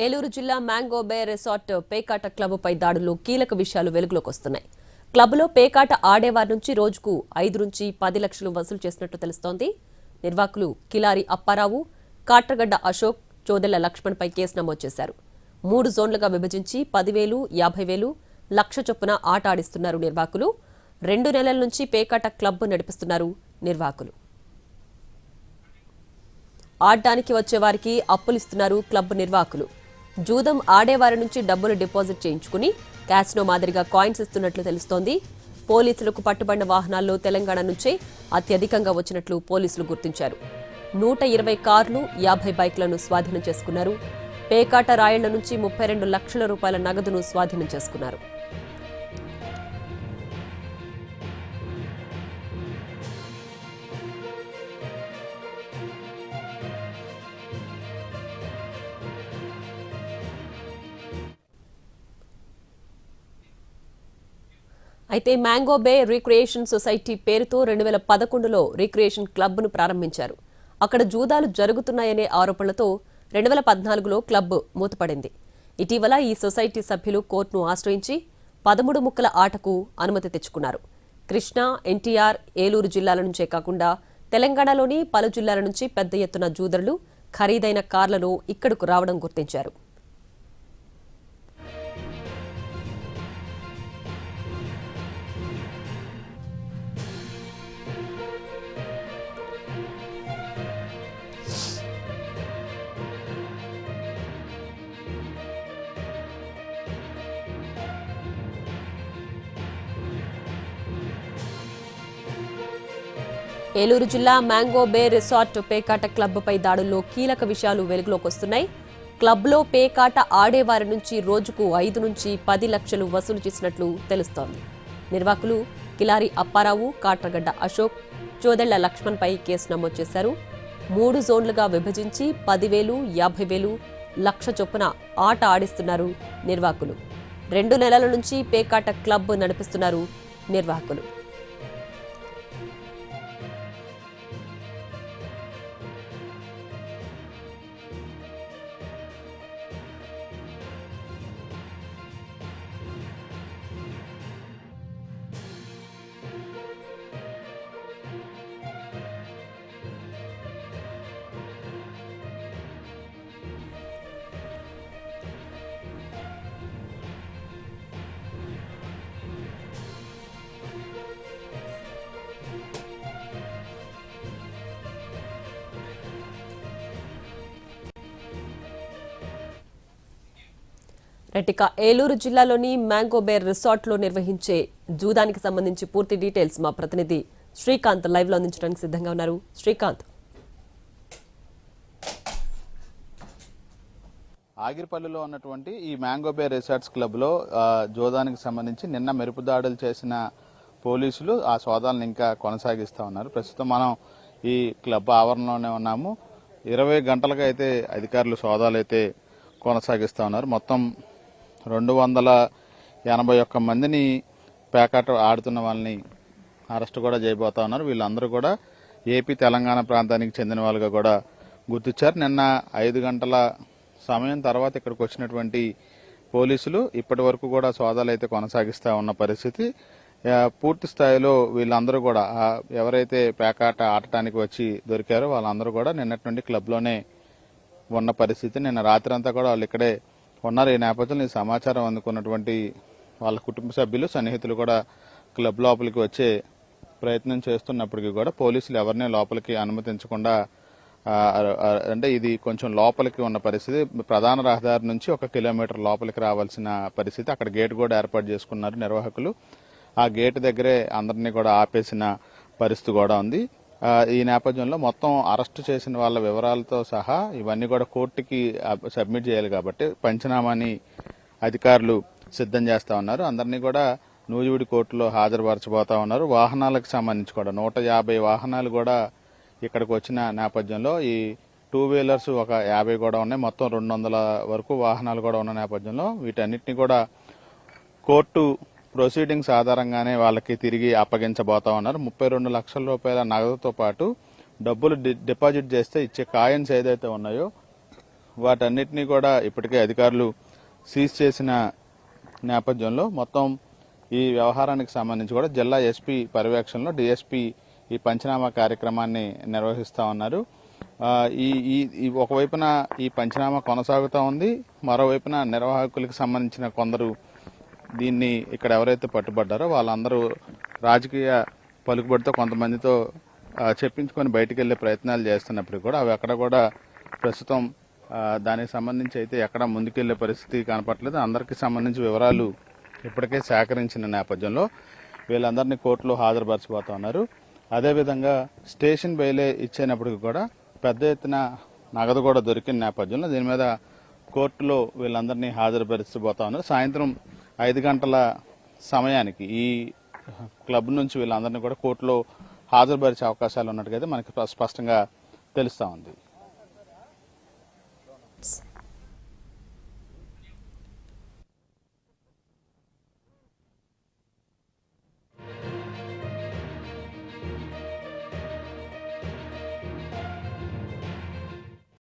ఏలూరు జిల్లా మ్యాంగో బే రిసార్ట్ పేకాట క్లబ్పై దాడులు కీలక విషయాలు వెలుగులోకి వస్తున్నాయి. క్లబ్లో పేకాట ఆడేవారి నుంచి రోజుకు 5 నుంచి 10 లక్షలు వసూలు చేసినట్టు తెలుస్తోంది. నిర్వాహకులు కిలారి అప్పారావు, కాట్రగడ్డ అశోక్, చోదెళ్ల లక్ష్మణ్పై కేసు నమోదు చేశారు. 3 జోన్లుగా విభజించి 10,000, 50,000, లక్ష చొప్పున ఆట ఆడిస్తున్నారు నిర్వాహకులు. 2 నెలల నుంచి పేకాట క్లబ్ నడిపిస్తున్నారు నిర్వాహకులు. ఆడడానికి వచ్చేవారికి అప్పులిస్తున్నారు క్లబ్ నిర్వాహకులు. జూదం ఆడేవారి నుంచి డబ్బులు డిపాజిట్ చేయించుకుని క్యాసినో మాదిరిగా కాయిన్స్ ఇస్తున్నట్లు తెలుస్తోంది. పోలీసులకు పట్టుబడిన వాహనాల్లో తెలంగాణ నుంచే అత్యధికంగా వచ్చినట్లు పోలీసులు గుర్తించారు. 120 కార్లు, 50 బైక్లను స్వాధీనం చేసుకున్నారు. పేకాట రాయళ్ల నుంచి 32 లక్షల రూపాయల నగదును స్వాధీనం చేసుకున్నారు. అయితే మ్యాంగో బే రిక్రియేషన్ సొసైటీ పేరుతో 2011లో రిక్రియేషన్ క్లబ్ను ప్రారంభించారు. అక్కడ జూదాలు జరుగుతున్నాయనే ఆరోపణలతో 2014లో క్లబ్ మూతపడింది. ఇటీవల ఈ సొసైటీ సభ్యులు కోర్టును ఆశ్రయించి 13 ముక్కల ఆటకు అనుమతి తెచ్చుకున్నారు. కృష్ణా, ఎన్టీఆర్, ఏలూరు జిల్లాల నుంచే కాకుండా తెలంగాణలోని పలు జిల్లాల నుంచి పెద్ద ఎత్తున జూదరులు ఖరీదైన కార్లలో ఇక్కడకు రావడం గుర్తించారు. ఏలూరు జిల్లా మ్యాంగో బే రిసార్ట్ పేకాట క్లబ్పై దాడుల్లో కీలక విషయాలు వెలుగులోకి వస్తున్నాయి. క్లబ్లో పేకాట ఆడేవారి నుంచి రోజుకు 5 నుంచి 10 లక్షలు వసూలు చేసినట్లు తెలుస్తోంది. నిర్వాహకులు కిలారి అప్పారావు, కాట్రగడ్డ అశోక్, చోదెళ్ల లక్ష్మణ్పై కేసు నమోదు చేశారు. 3 జోన్లుగా విభజించి 10,000, 50,000, లక్ష చొప్పున ఆట ఆడిస్తున్నారు నిర్వాహకులు. 2 నెలల నుంచి పేకాట క్లబ్ నడిపిస్తున్నారు నిర్వాహకులు. ఇక ఏలూరు జిల్లాలోని మ్యాంగో బే రిసార్ట్లో నిర్వహించే జూదానికి సంబంధించి పూర్తి డీటెయిల్స్ మా ప్రతినిధి శ్రీకాంత్ లైవ్ లో అందించడానికి సిద్ధంగా ఉన్నారు. శ్రీకాంత్, ఆగిరిపల్లిలో ఉన్నటువంటి ఈ మ్యాంగో బే రిసార్ట్స్ క్లబ్లో జూదానికి సంబంధించి నిన్న మెరుపు దాడులు చేసిన పోలీసులు ఆ సోదాలను ఇంకా కొనసాగిస్తూ ఉన్నారు. ప్రస్తుతం మనం ఈ క్లబ్ ఆవరణలోనే ఉన్నాము. 20 గంటలుగా అయితే అధికారులు సోదాలు అయితే కొనసాగిస్తూ ఉన్నారు. మొత్తం 281 మందిని పేకాట ఆడుతున్న వాళ్ళని అరెస్ట్ కూడా చేయబోతా ఉన్నారు. వీళ్ళందరూ కూడా ఏపీ, తెలంగాణ ప్రాంతానికి చెందిన వాళ్ళుగా కూడా గుర్తించారు. నిన్న 5 గంటల సమయం తర్వాత ఇక్కడికి వచ్చినటువంటి పోలీసులు ఇప్పటి వరకు కూడా సోదాలు అయితే కొనసాగిస్తూ ఉన్న పరిస్థితి. పూర్తి స్థాయిలో వీళ్ళందరూ కూడా ఎవరైతే పేకాట ఆడటానికి వచ్చి దొరికారో వాళ్ళందరూ కూడా నిన్నటి నుండి క్లబ్లోనే ఉన్న పరిస్థితి. నిన్న రాత్రి అంతా కూడా వాళ్ళు ఇక్కడే ఉన్నారు. ఈ నేపథ్యంలో ఈ సమాచారం అందుకున్నటువంటి వాళ్ళ కుటుంబ సభ్యులు, సన్నిహితులు కూడా క్లబ్ లోపలికి వచ్చే ప్రయత్నం చేస్తున్నప్పటికీ కూడా పోలీసులు ఎవరిని లోపలికి అనుమతించకుండా, అంటే ఇది కొంచెం లోపలికి ఉన్న పరిస్థితి. ప్రధాన రహదారి నుంచి 1 కిలోమీటర్ లోపలికి రావాల్సిన పరిస్థితి. అక్కడ గేట్ కూడా ఏర్పాటు చేసుకున్నారు నిర్వాహకులు. ఆ గేట్ దగ్గరే అందరినీ కూడా ఆపేసిన పరిస్థితి కూడా ఉంది. ఈ నేపథ్యంలో మొత్తం అరెస్టు చేసిన వాళ్ళ వివరాలతో సహా ఇవన్నీ కూడా కోర్టుకి సబ్మిట్ చేయాలి కాబట్టి పంచనామాని అధికారులు సిద్ధం చేస్తా ఉన్నారు. అందరినీ కూడా నూజివీడు కోర్టులో హాజరుపరచబోతా ఉన్నారు. వాహనాలకు సంబంధించి కూడా 150 వాహనాలు కూడా ఇక్కడికి వచ్చిన నేపథ్యంలో ఈ 2 వీలర్స్ ఒక 50 కూడా ఉన్నాయి. మొత్తం 200 వరకు వాహనాలు కూడా ఉన్న నేపథ్యంలో వీటన్నిటిని కూడా కోర్టు ప్రొసీడింగ్స్ ఆధారంగానే వాళ్ళకి తిరిగి అప్పగించబోతా ఉన్నారు. 32 లక్షల రూపాయల నగదుతో పాటు డబ్బులు డిపాజిట్ చేస్తే ఇచ్చే కాయిన్స్ ఏదైతే ఉన్నాయో వాటన్నిటినీ కూడా ఇప్పటికే అధికారులు సీజ్ చేసిన నేపథ్యంలో మొత్తం ఈ వ్యవహారానికి సంబంధించి కూడా జిల్లా ఎస్పీ పర్యవేక్షణలో డిఎస్పీ ఈ పంచనామా కార్యక్రమాన్ని నిర్వహిస్తా ఉన్నారు. ఒకవైపున ఈ పంచనామా కొనసాగుతూ ఉంది, మరోవైపున నిర్వాహకులకు సంబంధించిన కొందరు దీన్ని ఇక్కడ ఎవరైతే పట్టుబడ్డారో వాళ్ళందరూ రాజకీయ పలుకుబడితో కొంతమందితో చెప్పించుకొని బయటికి వెళ్లే ప్రయత్నాలు చేస్తున్నప్పుడు కూడా అవి అక్కడ కూడా ప్రస్తుతం దానికి సంబంధించి అయితే ఎక్కడ ముందుకెళ్లే పరిస్థితి కనపట్లేదు. అందరికీ సంబంధించి వివరాలు ఇప్పటికే సేకరించిన నేపథ్యంలో వీళ్ళందరినీ కోర్టులో హాజరుపరచబోతా ఉన్నారు. అదేవిధంగా స్టేషన్ బెయిలే ఇచ్చేటప్పటికి కూడా పెద్ద ఎత్తున నగదు కూడా దొరికిన నేపథ్యంలో దీని మీద కోర్టులో వీళ్ళందరినీ హాజరుపరచబోతా ఉన్నారు. సాయంత్రం 5 గంటల సమయానికి ఈ క్లబ్ నుంచి వీళ్ళందరినీ కూడా కోర్టులో హాజరుపరిచే అవకాశాలు ఉన్నట్టుగా మనకి స్పష్టంగా తెలుస్తా ఉంది.